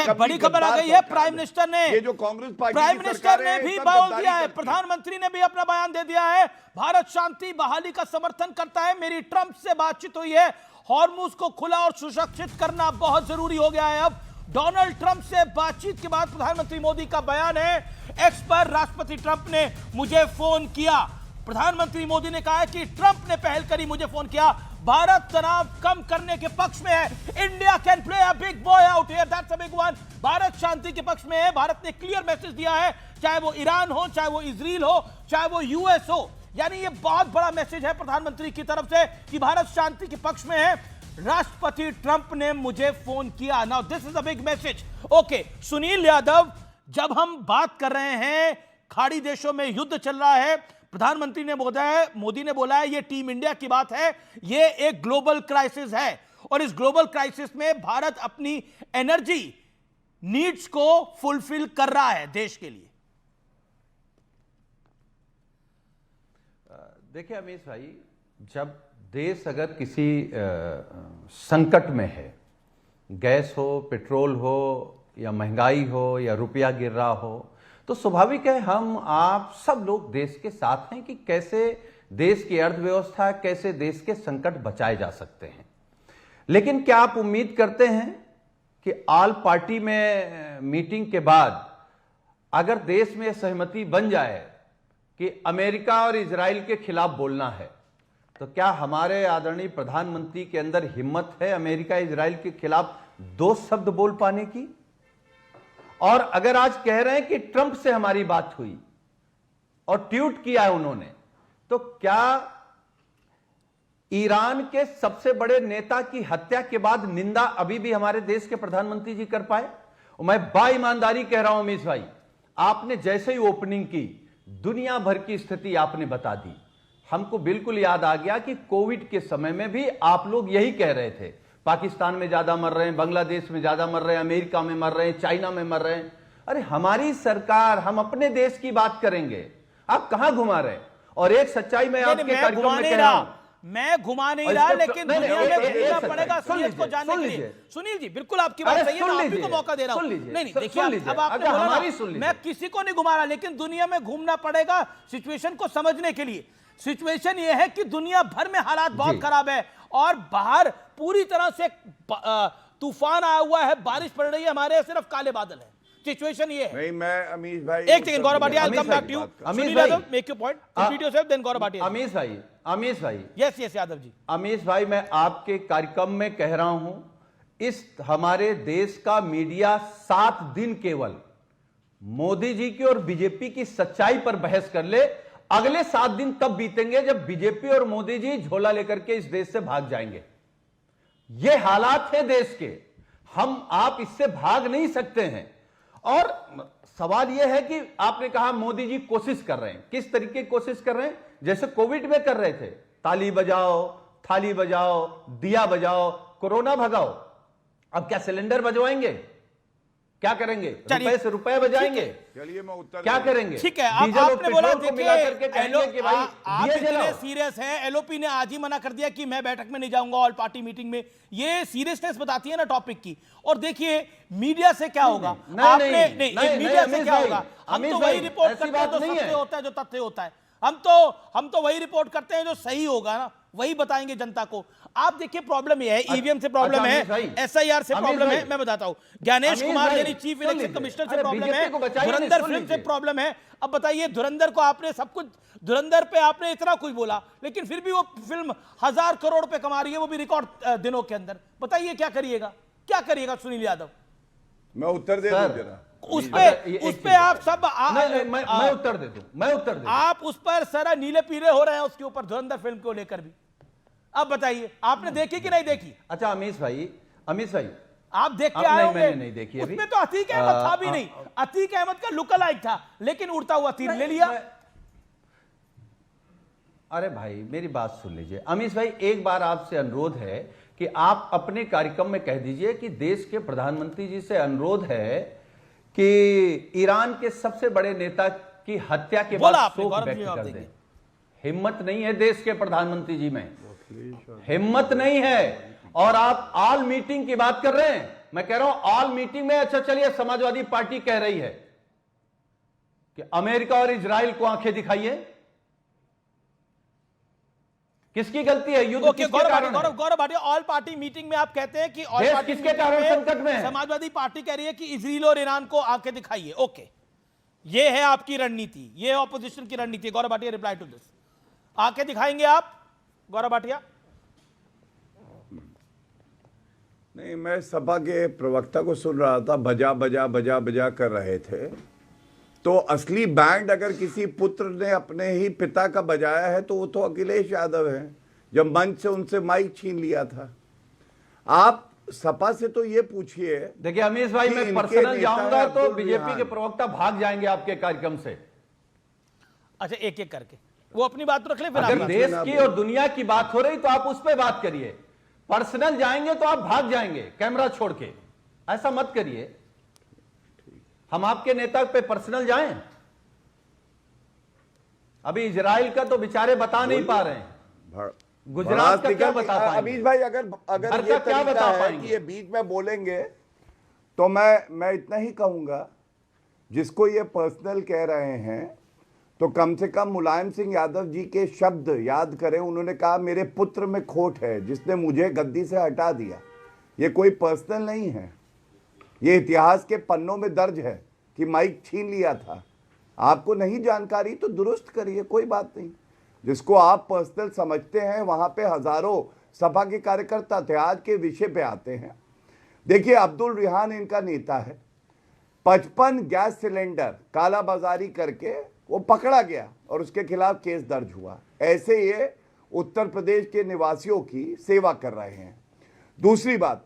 बड़ी खबर आ गई है। प्राइम मिनिस्टर ने, ये जो कांग्रेस पार्टी प्राइम की मिनिस्टर सरकार ने है, भी सब बोल गद्दारी दिया है, करती है। प्रधानमंत्री ने भी अपना बयान दे दिया है, भारत शांति बहाली का समर्थन करता है। मेरी ट्रंप से बातचीत हुई है, हॉर्मुज को खुला और सुरक्षित करना बहुत जरूरी हो गया है। अब डोनाल्ड ट्रंप से बातचीत के बाद प्रधानमंत्री मोदी का बयान है, एक्स पर राष्ट्रपति ट्रंप ने मुझे फोन किया। प्रधानमंत्री मोदी ने कहा है कि ट्रंप ने पहल करी, मुझे फोन किया। भारत तनाव कम करने के पक्ष में है। India can play a big boy out here, that's a big one. Bharat शांति के पक्ष में है। भारत ने क्लियर मैसेज दिया है, चाहे वो ईरान हो, चाहे वो इजराइल हो, चाहे वो यूएस हो। यानी ये बहुत बड़ा मैसेज है प्रधानमंत्री की तरफ से कि भारत शांति के पक्ष में है। राष्ट्रपति ट्रंप ने मुझे फोन किया। Now this is a big message. Okay Sunil Yadav, जब हम बात कर रहे हैं खाड़ी देशों में युद्ध चल रहा है, प्रधानमंत्री ने मोदी ने बोला है ये टीम इंडिया की बात है, ये एक ग्लोबल क्राइसिस है और इस ग्लोबल क्राइसिस में भारत अपनी एनर्जी नीड्स को फुलफिल कर रहा है देश के लिए। देखिए अमीश भाई, जब देश अगर किसी संकट में है, गैस हो, पेट्रोल हो या महंगाई हो या रुपया गिर रहा हो, तो स्वाभाविक है हम आप सब लोग देश के साथ हैं कि कैसे देश की अर्थव्यवस्था, कैसे देश के संकट बचाए जा सकते हैं। लेकिन क्या आप उम्मीद करते हैं कि ऑल पार्टी में मीटिंग के बाद अगर देश में सहमति बन जाए कि अमेरिका और इजराइल के खिलाफ बोलना है, तो क्या हमारे आदरणीय प्रधानमंत्री के अंदर हिम्मत है अमेरिका इजराइल के खिलाफ दो शब्द बोल पाने की? और अगर आज कह रहे हैं कि ट्रंप से हमारी बात हुई और ट्वीट किया है उन्होंने, तो क्या ईरान के सबसे बड़े नेता की हत्या के बाद निंदा अभी भी हमारे देश के प्रधानमंत्री जी कर पाए? और मैं बाईमानदारी कह रहा हूं अमीश भाई, आपने जैसे ही ओपनिंग की, दुनिया भर की स्थिति आपने बता दी। हमको बिल्कुल याद आ गया कि कोविड के समय में भी आप लोग यही कह रहे थे, पाकिस्तान में ज्यादा मर रहे हैं, बांग्लादेश में ज्यादा मर रहे हैं, अमेरिका में मर रहे हैं, चाइना में मर रहे हैं। अरे हमारी सरकार, हम अपने देश की बात करेंगे, आप कहां घुमा रहे हैं? और एक सच्चाई में आपके कार्यक्रम में कह रहा हूं, मैं घुमा नहीं रहा, लेकिन दुनिया में घूमना पड़ेगा सूरज को जानने के लिए। सुनील जी बिल्कुल आपकी बात सही है, मैं आप ही को मौका दे रहा हूं। नहीं देखिए, अब आपने बोला ना, मैं किसी को नहीं घुमा रहा, लेकिन दुनिया में घूमना पड़ेगा सिचुएशन को समझने के लिए। सिचुएशन यह है कि दुनिया भर में हालात बहुत खराब है और बाहर पूरी तरह से तूफान आया हुआ है, बारिश पड़ रही है, हमारे सिर्फ काले बादल है। सिचुएशन ये है। नहीं, मैं अमीश भाई, एक second Gaurav Bhatia, I will come back to you. Sunil Yadav, make your point, repeat yourself, then Gaurav Bhatia. Amish भाई, यस यादव जी। अमीश भाई, मैं आपके कार्यक्रम में कह रहा हूं, इस हमारे देश का मीडिया 7 दिन केवल मोदी जी की और बीजेपी की सच्चाई पर बहस कर ले। अगले 7 दिन तब बीतेंगे जब बीजेपी और मोदी जी झोला लेकर के इस देश से भाग जाएंगे। ये हालात है देश के, हम आप इससे भाग नहीं सकते हैं। और सवाल यह है कि आपने कहा मोदी जी कोशिश कर रहे हैं, किस तरीके की कोशिश कर रहे हैं? जैसे कोविड में कर रहे थे, ताली बजाओ, थाली बजाओ, दिया बजाओ, कोरोना भगाओ। अब क्या सिलेंडर बजवाएंगे? क्या करेंगे? रुपए से रुपए बजाएंगे? चलिए मैं उत्तर क्या करेंगे? ठीक है, आपने बोला देखिए आप इतने सीरियस हैं, एलओपी ने आज ही मना कर दिया कि मैं बैठक में नहीं जाऊंगा ऑल पार्टी मीटिंग में। ये सीरियसनेस बताती है ना टॉपिक की। और देखिए मीडिया से क्या होगा, आपने नहीं मीडिया से क्या होगा, हम तो वही रिपोर्ट करते हैं जो सत्य होता है, जो तथ्य होता है। हम तो वही रिपोर्ट करते हैं जो सही होगा ना, वही बताएंगे जनता को। आप देखिए प्रॉब्लम यह है, ईवीएम से प्रॉब्लम है, एसआईआर से प्रॉब्लम है, मैं बताता हूं, ज्ञानेश कुमार यानी चीफ इलेक्शन कमिश्नर से प्रॉब्लम है, धुरंधर फिल्म से प्रॉब्लम है। अब बताइए, धुरंधर को आपने सब कुछ, धुरंधर पे आपने इतना कुछ बोला, लेकिन फिर भी वो फिल्म 1000 करोड़ रुपए कमा रही है, वो भी रिकॉर्ड दिनों के अंदर। बताइए क्या करिएगा, क्या करिएगा सुनील यादव? मैं उत्तर दे दूं जरा उस पे आप सब मैं उत्तर दे दूं। आप उस पर सारा नीले पीले हो रहे हैं उसके ऊपर, धुरंधर फिल्म को लेकर भी। अब बताइए आपने देखी कि नहीं देखी? अच्छा अमीश भाई, आप देख के आए होंगे। मैंने नहीं देखी अभी। उसमें तो अतीक अहमद था भी नहीं, अतीक अहमद का लुक अलाइक था, लेकिन उड़ता हुआ तीर ले लिया। अरे भाई मेरी बात सुन लीजिए अमीश भाई, एक बार आपसे अनुरोध है कि आप अपने कार्यक्रम में कह दीजिए कि देश के प्रधानमंत्री जी से अनुरोध है कि ईरान के सबसे बड़े नेता की हत्या के बाद शोक व्यक्त कर दें। हिम्मत नहीं है देश के प्रधानमंत्री जी में, हिम्मत नहीं है। और आप ऑल मीटिंग की बात कर रहे हैं, मैं कह रहा हूं ऑल मीटिंग में। अच्छा चलिए, समाजवादी पार्टी कह रही है कि अमेरिका और इजराइल को आंखें दिखाइए। किसकी गलती है? युद्ध किसके कारण है? Gaurav Bhatia, all party meeting में आप कहते हैं कि ऑल देश पार्टी किसके कारण संकट में है? समाजवादी पार्टी कह रही है कि इजराइल और ईरान को आंखें दिखाइए। ओके, ये है आपकी रणनीति, ये ऑपोजिशन की रणनीति। Gaurav Bhatia, reply to this. आंखें दिखाएंगे आप गौरव भाटिया? नहीं, मैं सपा के प्रवक्ता को सुन रहा था, बजा बजा बजा बजा कर रहे थे। तो असली बैंड अगर किसी पुत्र ने अपने ही पिता का बजाया है तो वो तो अखिलेश यादव है, जब मंच से उनसे माइक छीन लिया था। आप सपा से तो ये पूछिए। देखिए अमीश भाई, मैं पर्सनल जाऊंगा तो बीजेपी के प्रवक्ता भाग जाएंगे आपके कार्यक्रम से। अच्छा, एक एक करके वो अपनी बात तो रख ले, फिर अगर देश की और दुनिया की बात हो रही तो आप उस पर बात करिए। पर्सनल जाएंगे तो आप भाग जाएंगे कैमरा छोड़ के, ऐसा मत करिए। हम आपके नेता पे पर्सनल जाएं? अभी इजराइल का तो बेचारे बता नहीं पा रहे हैं, गुजरात का क्या बता पाएंगे? अमीश भाई, अगर ये क्या बता तरीका है पाएंगे कि ये बीच में बोलेंगे तो मैं इतना ही कहूंगा, जिसको ये पर्सनल कह रहे हैं तो कम से कम मुलायम सिंह यादव जी के शब्द याद करें। उन्होंने कहा मेरे पुत्र में खोट है जिसने मुझे गद्दी से हटा दिया। ये कोई पर्सनल नहीं है, ये इतिहास के पन्नों में दर्ज है कि माइक छीन लिया था। आपको नहीं जानकारी तो दुरुस्त करिए, कोई बात नहीं। जिसको आप पर्सनल समझते हैं, वहां पे हजारों सपा के कार्यकर्ता थे, आज के विषय पे आते हैं। देखिए, अब्दुल रिहान इनका नेता है। 55 गैस सिलेंडर कालाबाजारी करके वो पकड़ा गया और उसके खिलाफ केस दर्ज हुआ। ऐसे ये उत्तर प्रदेश के निवासियों की सेवा कर रहे हैं। दूसरी बात,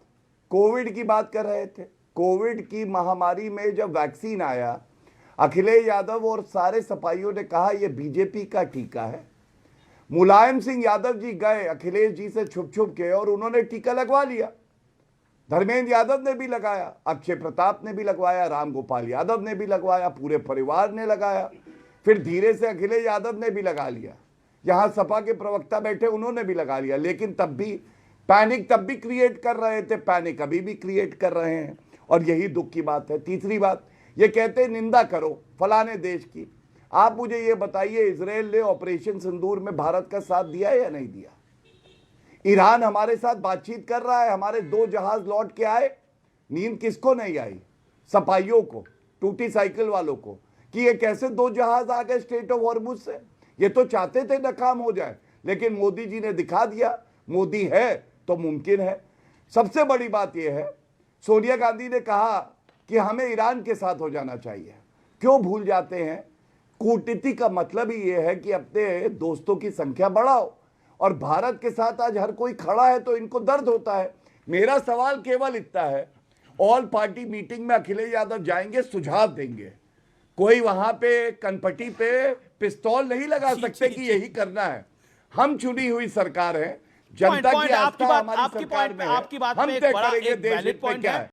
कोविड की बात कर रहे थे। कोविड की महामारी में जब वैक्सीन आया, अखिलेश यादव और सारे सपाइयों ने कहा यह बीजेपी का टीका है। मुलायम सिंह यादव जी गए अखिलेश जी से छुप छुप के और उन्होंने टीका लगवा लिया। धर्मेंद्र यादव ने भी लगाया, अक्षय प्रताप ने भी लगवाया, रामगोपाल यादव ने भी लगवाया, पूरे परिवार ने लगाया। फिर धीरे से अखिलेश यादव ने भी लगा लिया। यहां सपा के प्रवक्ता बैठे, उन्होंने भी लगा लिया। लेकिन तब भी पैनिक तब भी क्रिएट कर रहे थे, पैनिक अभी भी क्रिएट कर रहे हैं, और यही दुख की बात है। तीसरी बात, ये कहते हैं निंदा करो फलाने देश की। आप मुझे ये बताइए, इजराइल ने ऑपरेशन सिंदूर में भारत का साथ दिया है या नहीं दिया? ईरान हमारे साथ बातचीत कर रहा है, हमारे 2 जहाज लौट के आए। नींद किसको नहीं आई? सपाइयों को, टूटी साइकिल वालों को, कि ये कैसे 2 जहाज आ गए स्ट्रेट ऑफ हॉर्मुज से। ये तो चाहते थे नाकाम हो जाए, लेकिन मोदी जी ने दिखा दिया मोदी है तो मुमकिन है। सबसे बड़ी बात यह है, सोनिया गांधी ने कहा कि हमें ईरान के साथ हो जाना चाहिए। क्यों भूल जाते हैं? कूटनीति का मतलब ही यह है कि अपने दोस्तों की संख्या बढ़ाओ, और भारत के साथ आज हर कोई खड़ा है तो इनको दर्द होता है। मेरा सवाल केवल इतना है, ऑल पार्टी मीटिंग में अखिलेश यादव जाएंगे, सुझाव देंगे, कोई वहां पे कनपटी पे पिस्तौल नहीं लगा सकते कि यही करना है। हम चुनी हुई सरकार है, जनता की आस्था हमारी सरकार में है, हम तय करेंगे देश हित में क्या है।